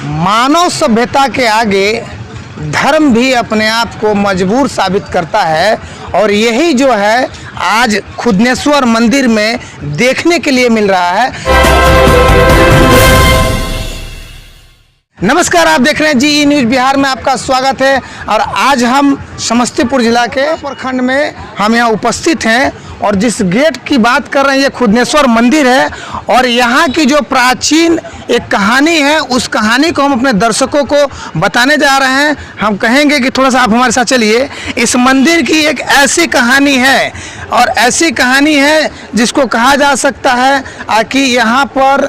मानव सभ्यता के आगे धर्म भी अपने आप को मजबूर साबित करता है और यही जो है आज खुदनेश्वर मंदिर में देखने के लिए मिल रहा है। नमस्कार, आप देख रहे हैं जी न्यूज़ बिहार में आपका स्वागत है। और आज हम समस्तीपुर जिला के प्रखंड में हम यहाँ उपस्थित हैं और जिस गेट की बात कर रहे हैं ये खुदनेश्वर मंदिर है और यहाँ की जो प्राचीन एक कहानी है उस कहानी को हम अपने दर्शकों को बताने जा रहे हैं। हम कहेंगे कि थोड़ा सा आप हमारे साथ चलिए। इस मंदिर की एक ऐसी कहानी है और ऐसी कहानी है जिसको कहा जा सकता है कि यहाँ पर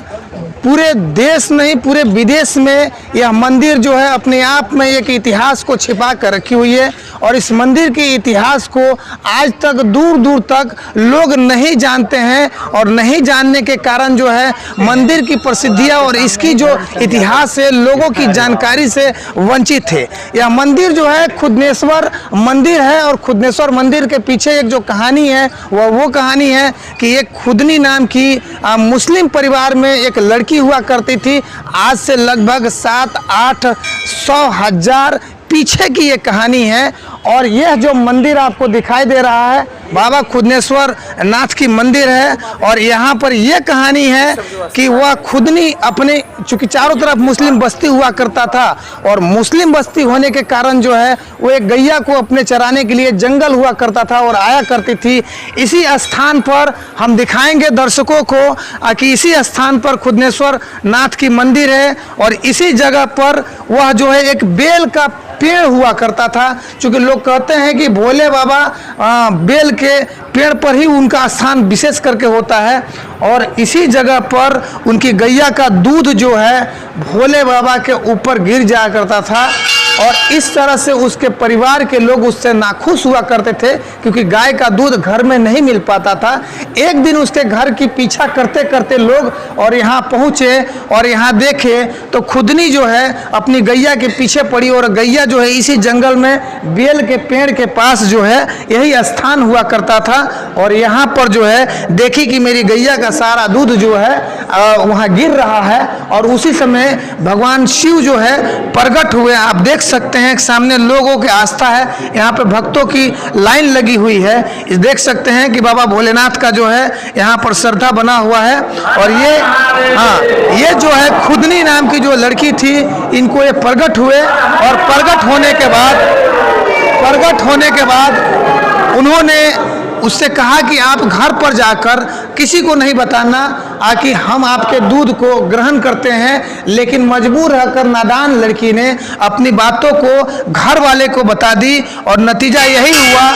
पूरे देश नहीं पूरे विदेश में यह मंदिर जो है अपने आप में एक इतिहास को छिपा कर रखी हुई है और इस मंदिर के इतिहास को आज तक दूर दूर तक लोग नहीं जानते हैं और नहीं जानने के कारण जो है मंदिर की प्रसिद्धियां और इसकी जो इतिहास है लोगों की जानकारी से वंचित है। यह मंदिर जो है खुदनेश्वर मंदिर है और खुदनेश्वर मंदिर के पीछे एक जो कहानी है वो कहानी है कि एक खुदनी नाम की मुस्लिम परिवार में एक लड़की हुआ करती थी। आज से लगभग 700-800-1000 पीछे की ये कहानी है और यह जो मंदिर आपको दिखाई दे रहा है बाबा खुदनेश्वर नाथ की मंदिर है और यहाँ पर यह कहानी है कि वह खुदनी अपने चूंकि चारों तरफ मुस्लिम बस्ती हुआ करता था और मुस्लिम बस्ती होने के कारण जो है वो एक गैया को अपने चराने के लिए जंगल हुआ करता था और आया करती थी। इसी स्थान पर हम दिखाएंगे दर्शकों को कि इसी स्थान पर खुदनेश्वर नाथ की मंदिर है और इसी जगह पर वह जो है एक बेल का पेड़ हुआ करता था। क्योंकि लोग कहते हैं कि भोले बाबा बेल के पेड़ पर ही उनका स्थान विशेष करके होता है और इसी जगह पर उनकी गैया का दूध जो है भोले बाबा के ऊपर गिर जाया करता था और इस तरह से उसके परिवार के लोग उससे नाखुश हुआ करते थे क्योंकि गाय का दूध घर में नहीं मिल पाता था। एक दिन उसके घर की पीछा करते करते लोग और यहाँ पहुँचे और यहाँ देखे तो खुदनी जो है अपनी गैया के पीछे पड़ी और गैया जो है इसी जंगल में बेल के पेड़ के पास जो है यही स्थान हुआ करता था और यहाँ पर जो है देखी कि मेरी गैया का सारा दूध जो है वहाँ गिर रहा है और उसी समय भगवान शिव जो है प्रकट हुए। आप देख सकते हैं सामने लोगों की आस्था है, यहाँ पे भक्तों की लाइन लगी हुई है। देख सकते हैं कि बाबा भोलेनाथ का जो है यहाँ पर श्रद्धा बना हुआ है और ये जो है खुदनी नाम की जो लड़की थी इनको ये प्रकट हुए और प्रकट होने के बाद उन्होंने उससे कहा कि आप घर पर जाकर किसी को नहीं बताना कि हम आपके दूध को ग्रहण करते हैं। लेकिन मजबूर रहकर नादान लड़की ने अपनी बातों को घर वाले को बता दी और नतीजा यही हुआ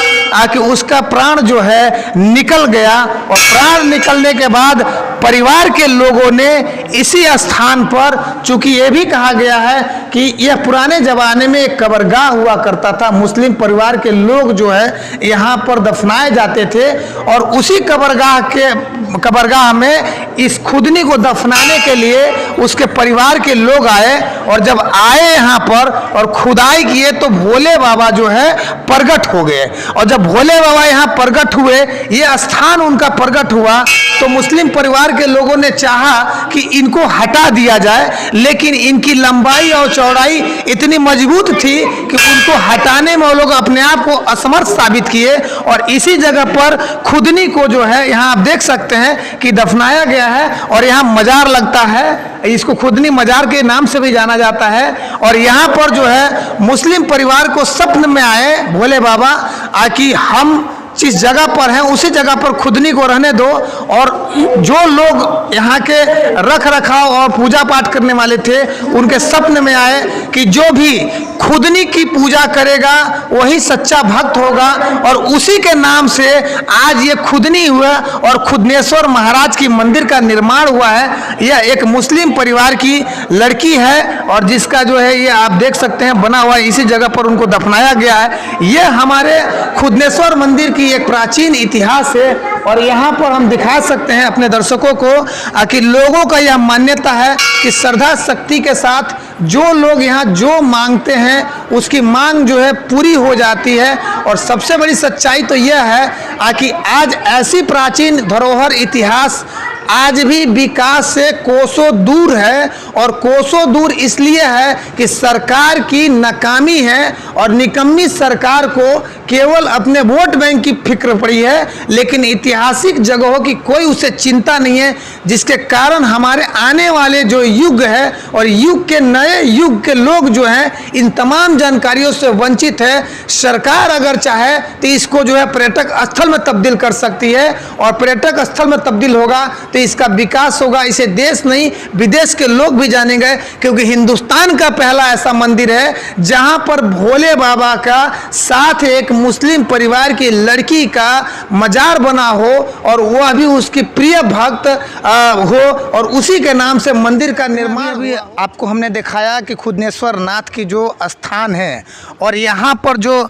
कि उसका प्राण जो है निकल गया और प्राण निकलने के बाद परिवार के लोगों ने इसी स्थान पर, चूंकि ये भी कहा गया है कि यह पुराने ज़माने में एक कब्रगाह हुआ करता था, मुस्लिम परिवार के लोग जो है यहाँ पर दफनाए जाते थे और उसी कब्रगाह में इस खुदनी को दफनाने के लिए उसके परिवार के लोग आए और जब आए यहाँ पर और खुदाई किए तो भोले बाबा जो है प्रकट हो गए और जब भोले बाबा यहाँ प्रकट हुए ये स्थान उनका प्रकट हुआ तो मुस्लिम परिवार के लोगों ने चाहा कि इनको हटा दिया जाए, लेकिन इनकी लंबाई और चौड़ाई इतनी मजबूत थी कि उनको हटाने में वो लोग अपने आप को असमर्थ साबित किए और इसी जगह पर खुदनी को जो है यहाँ आप देख सकते हैं कि दफनाया गया है और यहाँ मजार लगता है, इसको खुदनी मजार के नाम से भी जाना जाता है। और यहाँ पर जो है मुस्लिम परिवार को स्वप्न में आए भोले बाबा कि हम जिस जगह पर हैं उसी जगह पर खुदनी को रहने दो और जो लोग यहाँ के रख रखाव और पूजा पाठ करने वाले थे उनके स्वप्न में आए कि जो भी खुदनी की पूजा करेगा वही सच्चा भक्त होगा और उसी के नाम से आज ये खुदनी हुआ और खुदनेश्वर महाराज की मंदिर का निर्माण हुआ है। यह एक मुस्लिम परिवार की लड़की है और जिसका जो है ये आप देख सकते हैं बना हुआ इसी जगह पर उनको दफनाया गया है। ये हमारे खुदनेश्वर मंदिर की एक प्राचीन इतिहास है और यहाँ पर हम दिखा सकते हैं अपने दर्शकों को कि लोगों का यह मान्यता है कि श्रद्धा शक्ति के साथ जो लोग यहाँ जो मांगते हैं उसकी मांग जो है पूरी हो जाती है। और सबसे बड़ी सच्चाई तो यह है कि आज ऐसी प्राचीन धरोहर इतिहास आज भी विकास से कोसों दूर है, और कोसों दूर इसलिए है कि सरकार की नाकामी है और निकम्मी सरकार को केवल अपने वोट बैंक की फिक्र पड़ी है, लेकिन ऐतिहासिक जगहों की कोई उसे चिंता नहीं है, जिसके कारण हमारे आने वाले जो युग है और युग के नए युग के लोग जो हैं इन तमाम जानकारियों से वंचित है। सरकार अगर चाहे तो इसको जो है पर्यटक स्थल में तब्दील कर सकती है, और पर्यटक स्थल में तब्दील होगा तो इसका विकास होगा, इसे देश नहीं विदेश के लोग भी जानेंगे, क्योंकि हिंदुस्तान का पहला ऐसा मंदिर है जहां पर भोले बाबा का साथ एक मुस्लिम परिवार की लड़की का मजार बना हो और वह भी उसकी प्रिय भक्त हो, और उसी के नाम से मंदिर का निर्माण भी आपको हमने दिखाया कि खुदनेश्वर नाथ की जो स्थान है, और यहाँ पर जो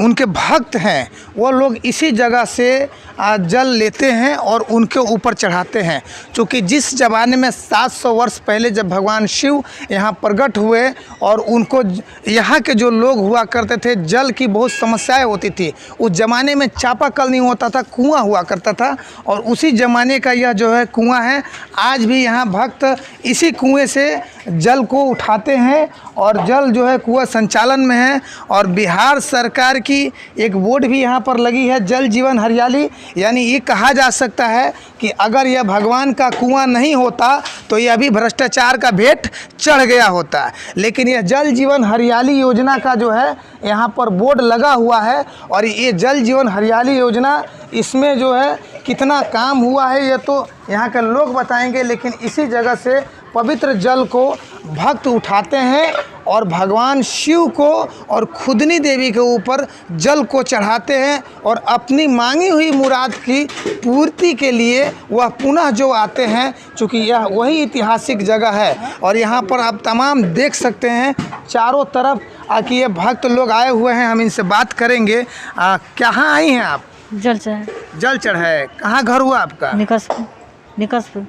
उनके भक्त हैं वो लोग इसी जगह से जल लेते हैं और उनके ऊपर चढ़ाते हैं। क्योंकि जिस ज़माने में 700 वर्ष पहले जब भगवान शिव यहाँ प्रकट हुए और उनको यहाँ के जो लोग हुआ करते थे, जल की बहुत समस्याएं होती थी। उस ज़माने में चापाकल नहीं होता था, कुआं हुआ करता था, और उसी ज़माने का यह जो है कुआं है। आज भी यहाँ भक्त इसी कुएं से जल को उठाते हैं, और जल जो है कुआं संचालन में है। और बिहार सरकार की एक बोर्ड भी यहाँ पर लगी है, जल जीवन हरियाली। यानी ये कहा जा सकता है कि अगर यह भगवान का कुआं नहीं होता तो यह भी भ्रष्टाचार का भेंट चढ़ गया होता। लेकिन यह जल जीवन हरियाली योजना का जो है यहाँ पर बोर्ड लगा हुआ है, और ये जल जीवन हरियाली योजना इसमें जो है कितना काम हुआ है ये तो यहाँ के लोग बताएंगे। लेकिन इसी जगह से पवित्र जल को भक्त उठाते हैं और भगवान शिव को और खुदनी देवी के ऊपर जल को चढ़ाते हैं, और अपनी मांगी हुई मुराद की पूर्ति के लिए वह पुनः जो आते हैं। चूँकि यह वही ऐतिहासिक जगह है, और यहाँ पर आप तमाम देख सकते हैं चारों तरफ कि ये भक्त लोग आए हुए हैं। हम इनसे बात करेंगे। कहाँ आई हैं आप? जल चढ़ाए। जल चढ़ाए। कहाँ घर हुआ आपका? निकसपुर।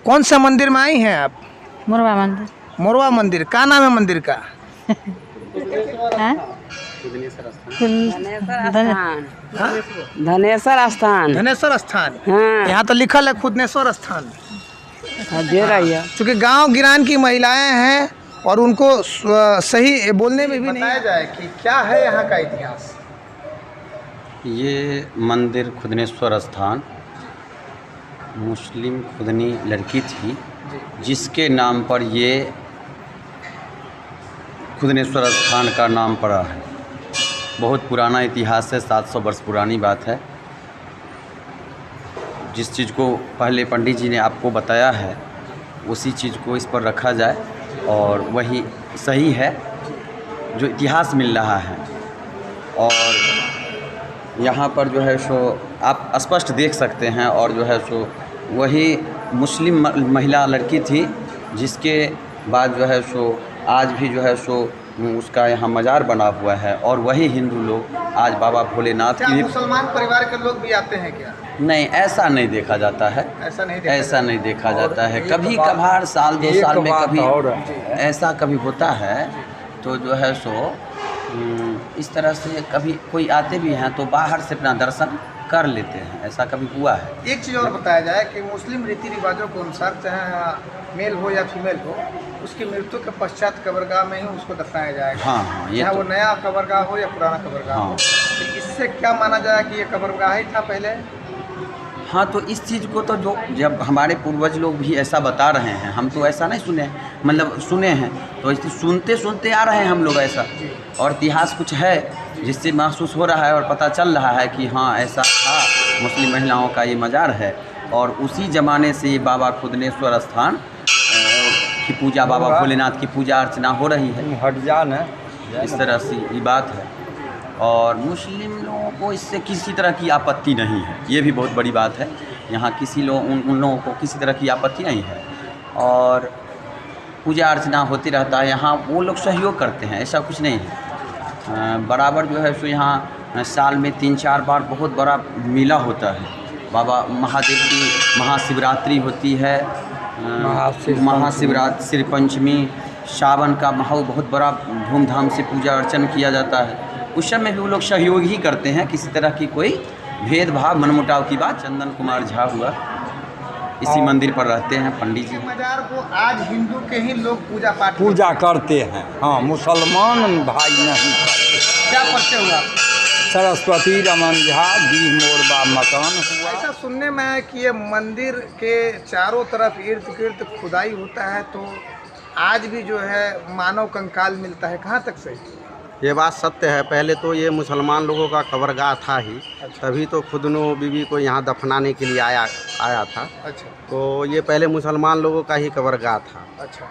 कौन सा मंदिर में आई हैं आप? मोरवा मंदिर। मोरवा मंदिर। क्या नाम है मंदिर का? धनेश्वर स्थान। धनेश्वर स्थान। हाँ। यहाँ तो लिखल है खुदनेश्वर स्थान। दे रही है। चूँकि गांव गिरान की महिलाएं हैं और उनको सही बोलने में भी नहीं बताया जाए कि क्या है यहाँ का इतिहास। ये मंदिर खुदनेश्वर स्थान मुस्लिम खुदनी लड़की थी, जिसके नाम पर ये खुदनेश्वर स्थान का नाम पड़ा है। बहुत पुराना इतिहास है, 700 वर्ष पुरानी बात है। जिस चीज़ को पहले पंडित जी ने आपको बताया है उसी चीज़ को इस पर रखा जाए, और वही सही है जो इतिहास मिल रहा है। और यहाँ पर जो है सो आप स्पष्ट देख सकते हैं, और जो है सो वही मुस्लिम महिला लड़की थी, जिसके बाद जो है सो आज भी जो है सो उसका यहाँ मज़ार बना हुआ है। और वही हिंदू लोग आज बाबा भोलेनाथ की। मुसलमान परिवार के लोग भी आते हैं क्या? नहीं, ऐसा नहीं देखा जाता है। ऐसा नहीं देखा जाता है। कभी कभार साल 2 साल में कभी ऐसा कभी होता है, तो जो है सो इस तरह से कभी कोई आते भी हैं तो बाहर से अपना दर्शन कर लेते हैं, ऐसा कभी हुआ है। एक चीज़ और बताया जाए कि मुस्लिम रीति रिवाजों के अनुसार चाहे मेल हो या फीमेल हो, उसकी मृत्यु के पश्चात कब्रगाह में ही उसको दफनाया जाएगा। हाँ, ये चाहे तो वो नया कब्रगाह हो या पुराना कब्रगाह हो। तो इससे क्या माना जाए कि ये कब्रगाह ही था पहले? हाँ, तो इस चीज़ को तो जो जब हमारे पूर्वज लोग भी ऐसा बता रहे हैं, हम तो ऐसा नहीं सुने, मतलब सुने हैं तो सुनते सुनते आ रहे हैं हम लोग ऐसा। और इतिहास कुछ है जिससे महसूस हो रहा है और पता चल रहा है कि हाँ ऐसा था, मुस्लिम महिलाओं का ये मज़ार है। और उसी ज़माने से ये बाबा खुदनेश्वर स्थान की पूजा, बाबा भोलेनाथ की पूजा अर्चना हो रही है। हटजान है, इस तरह से ये बात है। और मुस्लिम लोगों को इससे किसी तरह की आपत्ति नहीं है, ये भी बहुत बड़ी बात है। यहाँ किसी लोग उन लोगों को किसी तरह की आपत्ति नहीं है, और पूजा अर्चना होती रहता है। यहाँ वो लोग सहयोग करते हैं, ऐसा कुछ नहीं है। बराबर जो है सो यहाँ साल में 3-4 बार बहुत बड़ा मेला होता है। बाबा महादेव की महाशिवरात्रि होती है, महाशिवरात्रि, श्री पंचमी, सावन का बहुत बड़ा धूमधाम से पूजा अर्चन किया जाता है। उस समय भी वो लोग सहयोग ही करते हैं, किसी तरह की कोई भेदभाव मनमुटाव की बात। चंदन कुमार झा हुआ, इसी मंदिर पर रहते हैं पंडित जी। मजार को आज हिंदू के ही लोग पूजा पाठ पूजा करते हैं। हाँ, मुसलमान भाई नहीं करते। क्या परिचय हुआ? सरस्वती रमन झा, दी मोरबा मकान हुआ। ऐसा सुनने में है कि ये मंदिर के चारों तरफ इर्द गिर्द खुदाई होता है, तो आज भी जो है मानव कंकाल मिलता है। कहाँ तक सही? ये बात सत्य है। पहले तो ये मुसलमान लोगों का कब्रगाह था ही, तभी तो खुदनो बीवी को यहाँ दफनाने के लिए आया था। अच्छा तो ये पहले मुसलमान लोगों का ही कब्रगाह था। अच्छा।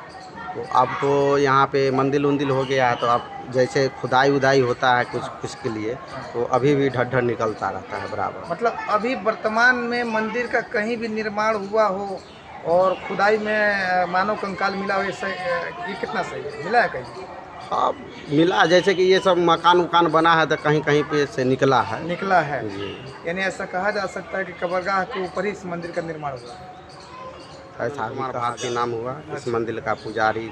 तो अब तो यहाँ पे मंदिर उंदिल हो गया है, तो अब जैसे खुदाई उदाई होता है कुछ के लिए, तो अभी भी ढड्ढर निकलता रहता है बराबर। मतलब अभी वर्तमान में मंदिर का कहीं भी निर्माण हुआ हो और खुदाई में मानव कंकाल मिला हो, ये कितना सही है? मिला है कहीं? अब मिला, जैसे कि ये सब मकान उकान बना है तो कहीं कहीं पे से निकला है। निकला है, जी। यानी ऐसा कहा जा सकता है कि कब्रगाह के ऊपर ही इस मंदिर का निर्माण हुआ। ऐसा कुमार भारती नाम हुआ, इस मंदिर का पुजारी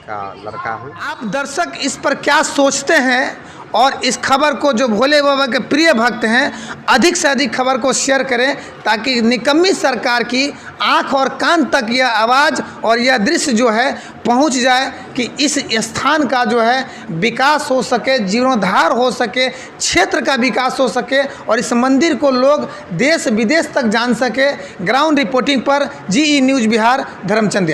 का लड़का है। आप दर्शक इस पर क्या सोचते हैं और इस खबर को, जो भोले बाबा के प्रिय भक्त हैं, अधिक से अधिक खबर को शेयर करें ताकि निकम्मी सरकार की आंख और कान तक यह आवाज़ और यह दृश्य जो है पहुंच जाए कि इस स्थान का जो है विकास हो सके, जीर्णोद्धार हो सके, क्षेत्र का विकास हो सके और इस मंदिर को लोग देश विदेश तक जान सके। ग्राउंड रिपोर्टिंग पर GE न्यूज़ बिहार, धर्मचंद।